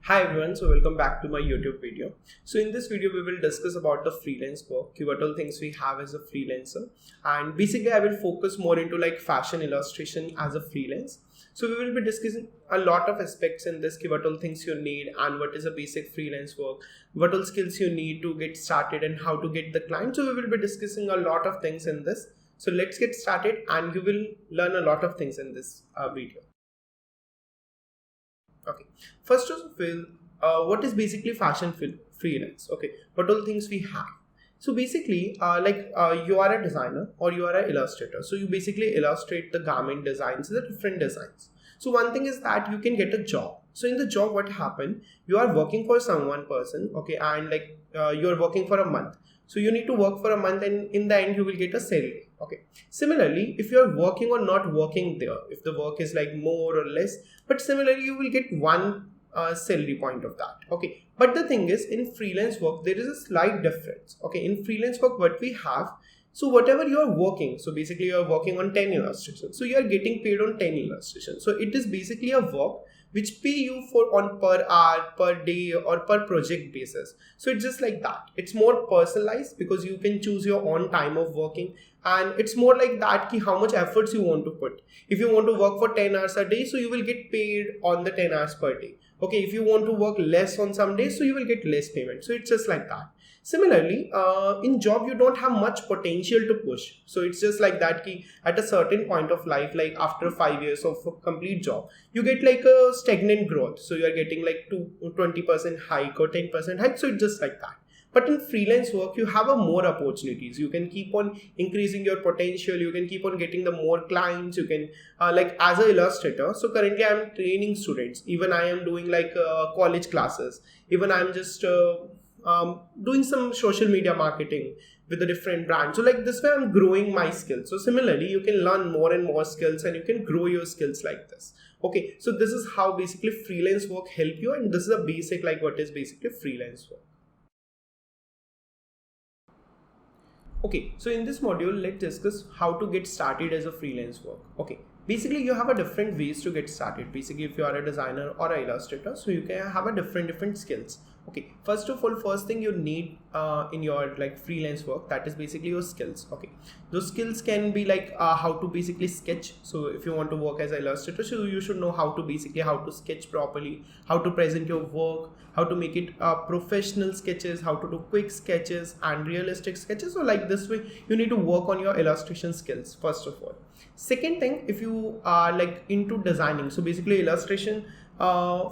Hi everyone, so welcome back to my YouTube video. So in this video we will discuss about the freelance work, what all things we have as a freelancer, and basically I will focus more into like fashion illustration as a freelance. So we will be discussing a lot of aspects in this, what all things you need and what is a basic freelance work, what all skills you need to get started and how to get the client. So we will be discussing a lot of things in this. So let's get started and you will learn a lot of things in this video. Okay, first of all, what is basically fashion freelance? Okay, what all things we have? So basically, you are a designer or you are an illustrator. So you basically illustrate the garment designs, the different designs. So one thing is that you can get a job. So in the job, what happened? You are working for one person, okay, and you are working for a month. So you need to work for a month, and in the end, you will get a salary. Okay. Similarly, if you are working or not working there, if the work is like more or less, but similarly, you will get one salary point of that. Okay. But the thing is, in freelance work, there is a slight difference. Okay. In freelance work, what we have, so whatever you are working, so basically you are working on 10 illustrations. So you are getting paid on 10 illustrations. So it is basically a work which pay you for on per hour, per day or per project basis. So it's just like that. It's more personalized because you can choose your own time of working, and it's more like that ki how much efforts you want to put. If you want to work for 10 hours a day, so you will get paid on the 10 hours per day. Okay, if you want to work less on some days, so you will get less payment. So it's just like that. Similarly, in job, you don't have much potential to push. So it's just like that ki at a certain point of life, like after 5 years of a complete job, you get like a stagnant growth. So you are getting like 20% hike or 10% hike. So it's just like that. But in freelance work, you have a more opportunities. You can keep on increasing your potential. You can keep on getting the more clients. You can like as an illustrator. So currently I'm training students. Even I am doing like college classes. Even I'm just doing some social media marketing with a different brand. So like this way I'm growing my skills. So similarly, you can learn more and more skills and you can grow your skills like this. Okay, so this is how basically freelance work help you, and this is a basic like what is basically freelance work. Okay, so in this module, let's discuss how to get started as a freelance work. Okay, basically you have a different ways to get started. Basically, if you are a designer or an illustrator, so you can have a different skills. Okay, first of all, first thing you need in your like freelance work, that is basically your skills. Okay, those skills can be like how to basically sketch. So if you want to work as an illustrator, so you should know how to sketch properly, how to present your work, how to make it professional sketches, how to do quick sketches and realistic sketches. So like this way, you need to work on your illustration skills first of all. Second thing, if you are like into designing, so basically illustration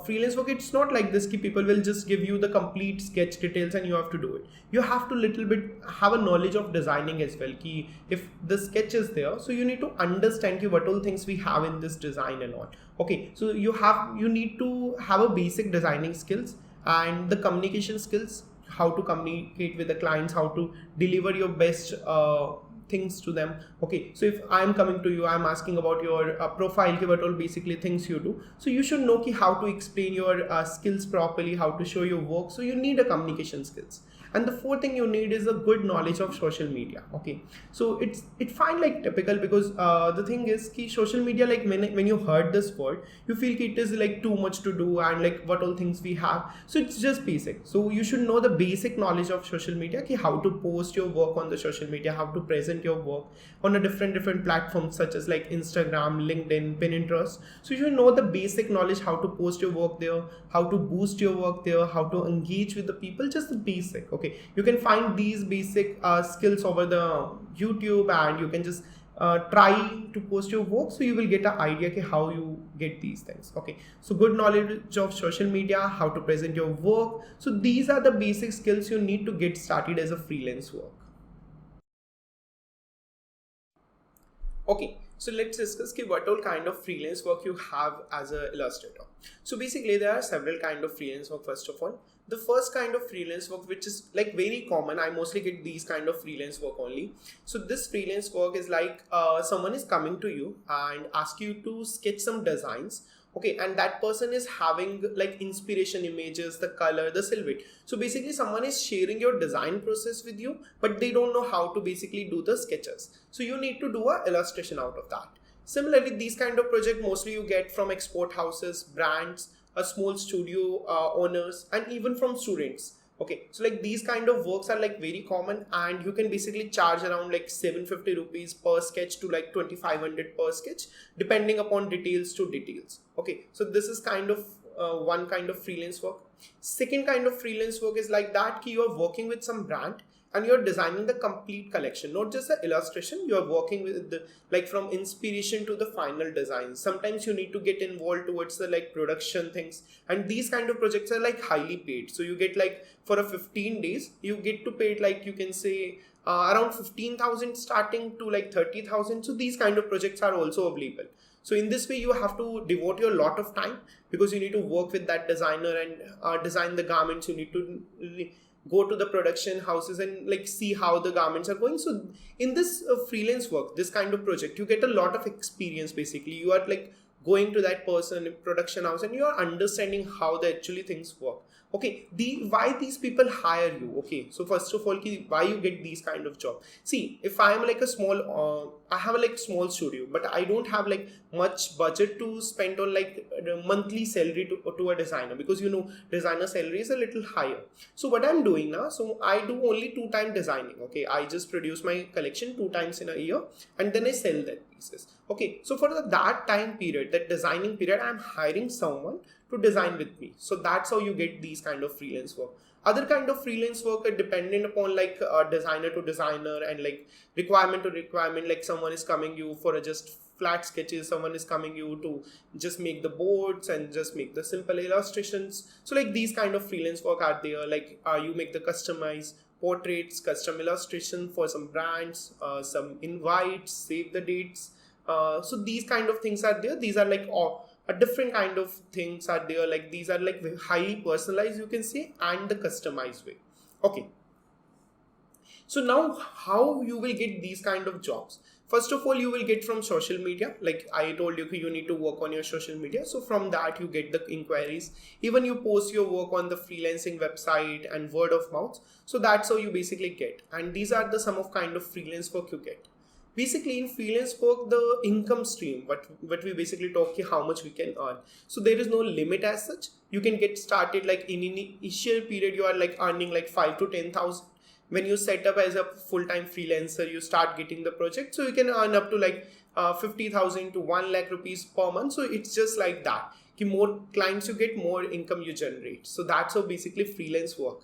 freelance work, it's not like this ki people will just give you the complete sketch details and you have to do it. You have to little bit have a knowledge of designing as well, ki if the sketch is there, so you need to understand ki what all things we have in this design and all. Okay, so you need to have a basic designing skills and the communication skills, how to communicate with the clients, how to deliver your best things to them. Okay, so if I'm coming to you, I'm asking about your profile, what all basically things you do, so you should know ki how to explain your skills properly, how to show your work. So you need a communication skills. And the fourth thing you need is a good knowledge of social media. Okay, so it's fine like typical, because the thing is ki social media, like when you heard this word, you feel ki it is like too much to do and like what all things we have. So it's just basic. So you should know the basic knowledge of social media, ki how to post your work on the social media, how to present your work on a different platforms such as like Instagram, LinkedIn, Pinterest. So you should know the basic knowledge, how to post your work there, how to boost your work there, how to engage with the people, just the basic. Okay, you can find these basic skills over the YouTube, and you can just try to post your work, so you will get an idea okay, how you get these things. Okay, so good knowledge of social media, how to present your work. So these are the basic skills you need to get started as a freelance work. Okay, so let's discuss what all kind of freelance work you have as an illustrator. So basically there are several kind of freelance work. First of all, the first kind of freelance work, which is like very common, I mostly get these kind of freelance work only. So this freelance work is like someone is coming to you and ask you to sketch some designs. Okay, and that person is having like inspiration images, the color, the silhouette. So basically someone is sharing your design process with you, but they don't know how to basically do the sketches. So you need to do a illustration out of that. Similarly, these kind of project mostly you get from export houses, brands, a small studio owners, and even from students. Okay, so like these kind of works are like very common, and you can basically charge around like 750 rupees per sketch to like 2500 per sketch, depending upon details to details. Okay, so this is kind of one kind of freelance work. Second kind of freelance work is like that you are working with some brand and you're designing the complete collection, not just the illustration. You are working with the, like, from inspiration to the final design. Sometimes you need to get involved towards the like production things, and these kind of projects are like highly paid. So you get like for a 15 days you get to pay like, you can say, around 15,000 starting to like 30,000. So these kind of projects are also available. So in this way you have to devote your lot of time, because you need to work with that designer and design the garments. You need to go to the production houses and like see how the garments are going. So in this freelance work, this kind of project, you get a lot of experience. Basically you are like going to that person production house and you are understanding how the actually things work. Okay, why these people hire you? Okay, so first of all, why you get these kind of job? See, if I am like a small I have a like small studio, but I don't have like much budget to spend on like the monthly salary to a designer, because you know designer salary is a little higher. So what I'm doing now, so I do only 2 time designing. Okay, I just produce my collection 2 times in a year and then I sell that pieces. Okay, so for that time period, that designing period, I'm hiring someone to design with me. So that's how you get these kind of freelance work. Other kind of freelance work are dependent upon like designer to designer and like requirement to requirement. Like someone is coming you for a just flat sketches, someone is coming you to just make the boards and just make the simple illustrations. So like these kind of freelance work are there. Like you make the customized portraits, custom illustration for some brands, some invites, save the dates. So these kind of things are there. These are like a different kind of things are there. Like these are like highly personalized, you can say, and the customized way. Okay, so now how you will get these kind of jobs? First of all, you will get from social media. Like I told you, you need to work on your social media. So from that you get the inquiries. Even you post your work on the freelancing website and word of mouth. So that's how you basically get. And these are the some of kind of freelance work you get. Basically in freelance work, the income stream, what we basically talk here, how much we can earn. So there is no limit as such. You can get started like in initial period you are like earning like 5 to 10,000. When you set up as a full-time freelancer, you start getting the project, so you can earn up to like 50,000 to 1 lakh rupees per month. So it's just like that. The more clients you get, more income you generate. So that's how basically freelance work.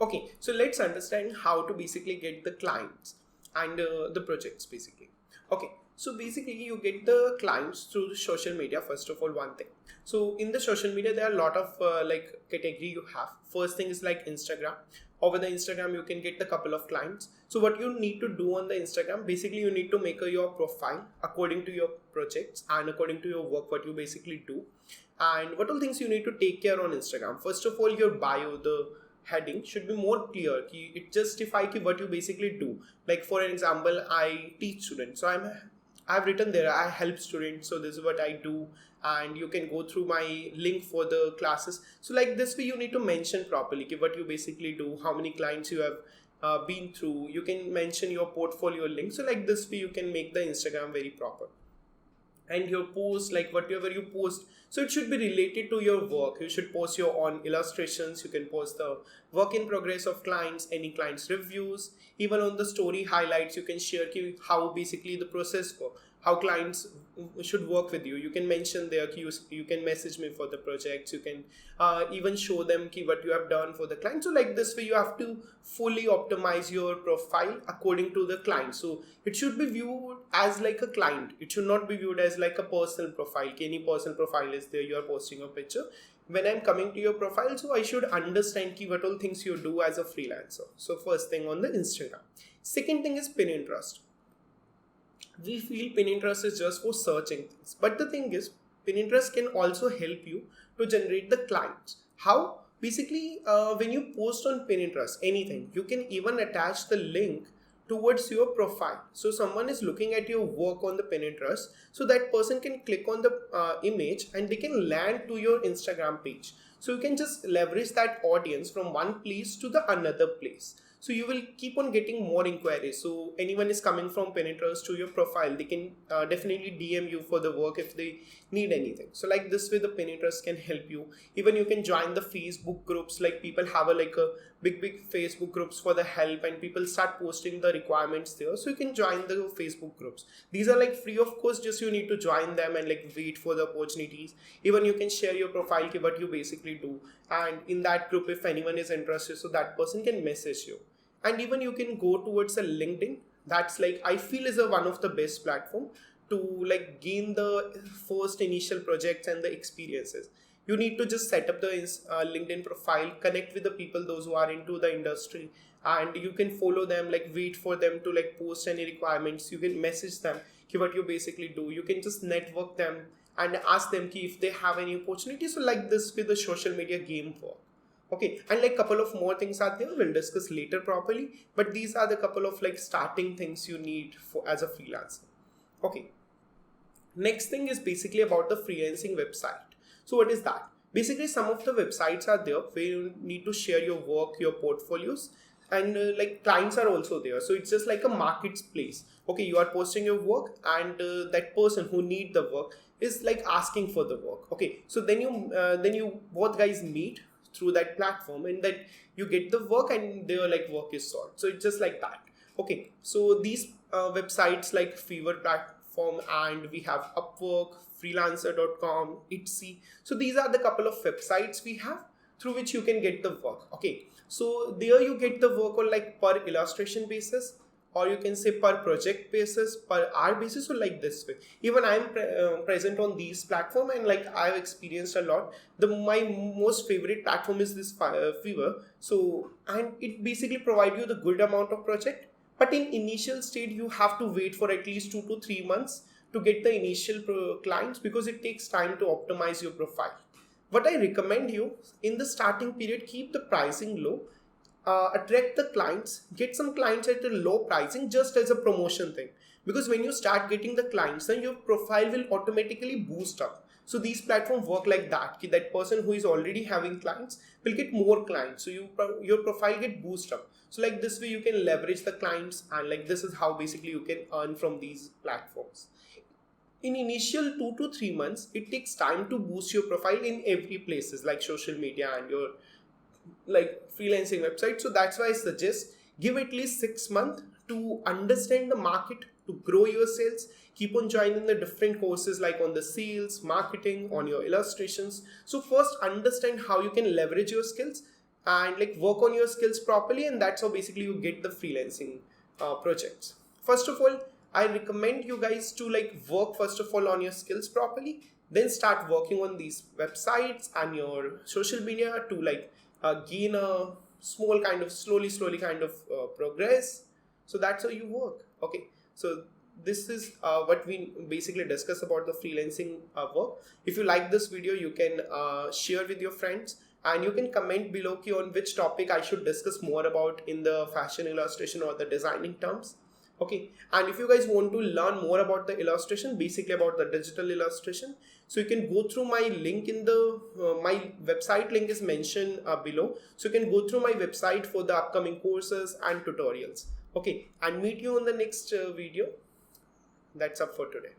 Okay, so let's understand how to basically get the clients and the projects basically. Okay, so basically you get the clients through the social media. First of all, one thing. So in the social media, there are a lot of like category you have. First thing is like Instagram. Over the Instagram, you can get a couple of clients. So what you need to do on the Instagram, basically you need to make your profile according to your projects and according to your work, what you basically do. And what all things you need to take care on Instagram. First of all, your bio, the heading should be more clear. It justifies what you basically do. Like for an example, I teach students, so I've written there I help students, so this is what I do, and you can go through my link for the classes. So like this way you need to mention properly what you basically do, how many clients you have been through. You can mention your portfolio link. So like this way you can make the Instagram very proper. And your post, like whatever you post, so it should be related to your work. You should post your own illustrations. You can post the work in progress of clients, any clients reviews. Even on the story highlights, you can share how basically the process work, how clients should work with you. You can mention there, you can message me for the projects. You can even show them what you have done for the client. So like this way you have to fully optimize your profile according to the client. So it should be viewed as like a client. It should not be viewed as like a personal profile. Any personal profile is there, you are posting a picture. When I'm coming to your profile, so I should understand what all things you do as a freelancer. So first thing on the Instagram. Second thing is Pinterest. We feel Pinterest is just for searching things, but the thing is Pinterest can also help you to generate the clients. How? Basically, when you post on Pinterest anything, you can even attach the link towards your profile. So someone is looking at your work on the Pinterest, so that person can click on the image and they can land to your Instagram page. So you can just leverage that audience from one place to the another place. So you will keep on getting more inquiries. So anyone is coming from Pinterest to your profile, they can definitely DM you for the work if they need anything. So like this way the Pinterest can help you. Even you can join the Facebook groups, like people have a big Facebook groups for the help, and people start posting the requirements there. So you can join the Facebook groups. These are like free of course, just you need to join them and like wait for the opportunities. Even you can share your profile, what you basically do, and in that group if anyone is interested, so that person can message you. And even you can go towards a LinkedIn. That's like I feel is one of the best platform to like gain the first initial projects and the experiences. You need to just set up the LinkedIn profile, connect with the people, those who are into the industry, and you can follow them, like wait for them to like post any requirements. You can message them what you basically do. You can just network them and ask them if they have any opportunities. So like this with the social media game work. Okay, and like couple of more things are there, we'll discuss later properly, but these are the couple of like starting things you need for as a freelancer. Okay, next thing is basically about the freelancing website. So what is that? Basically some of the websites are there where you need to share your work, your portfolios, and like clients are also there. So it's just like a marketplace. Okay, you are posting your work, and that person who need the work is like asking for the work. Okay, so then you both guys meet through that platform, and that you get the work and their like work is solved. So it's just like that. Okay, so these websites like Fiverr platform, and we have Upwork, freelancer.com, Etsy. So these are the couple of websites we have through which you can get the work. Okay, so there you get the work on like per illustration basis, or you can say per project basis, per hour basis, or like this way. Even I'm present on these platform, and like I've experienced a lot. My most favorite platform is this Fiverr. So, and it basically provide you the good amount of project, but in initial state you have to wait for at least 2 to 3 months to get the initial clients, because it takes time to optimize your profile. What I recommend you in the starting period, keep the pricing low. Attract the clients, get some clients at a low pricing just as a promotion thing, because when you start getting the clients, then your profile will automatically boost up. So these platforms work like that, that person who is already having clients will get more clients, so your profile get boost up. So like this way you can leverage the clients, and like this is how basically you can earn from these platforms. In initial 2 to 3 months, it takes time to boost your profile in every places like social media and your like freelancing website. So that's why I suggest give at least 6 months to understand the market, to grow your sales. Keep on joining the different courses like on the sales, marketing, on your illustrations. So first understand how you can leverage your skills and like work on your skills properly, and that's how basically you get the freelancing projects. First of all, I recommend you guys to like work first of all on your skills properly, then start working on these websites and your social media to like gain a small kind of slowly kind of progress. So that's how you work. Okay, so this is what we basically discuss about the freelancing work. If you like this video, you can share with your friends, and you can comment below on which topic I should discuss more about in the fashion illustration or the designing terms. Okay, and if you guys want to learn more about the illustration, basically about the digital illustration, so you can go through my link in the my website link is mentioned below. So you can go through my website for the upcoming courses and tutorials. Okay, and meet you on the next video. That's up for today.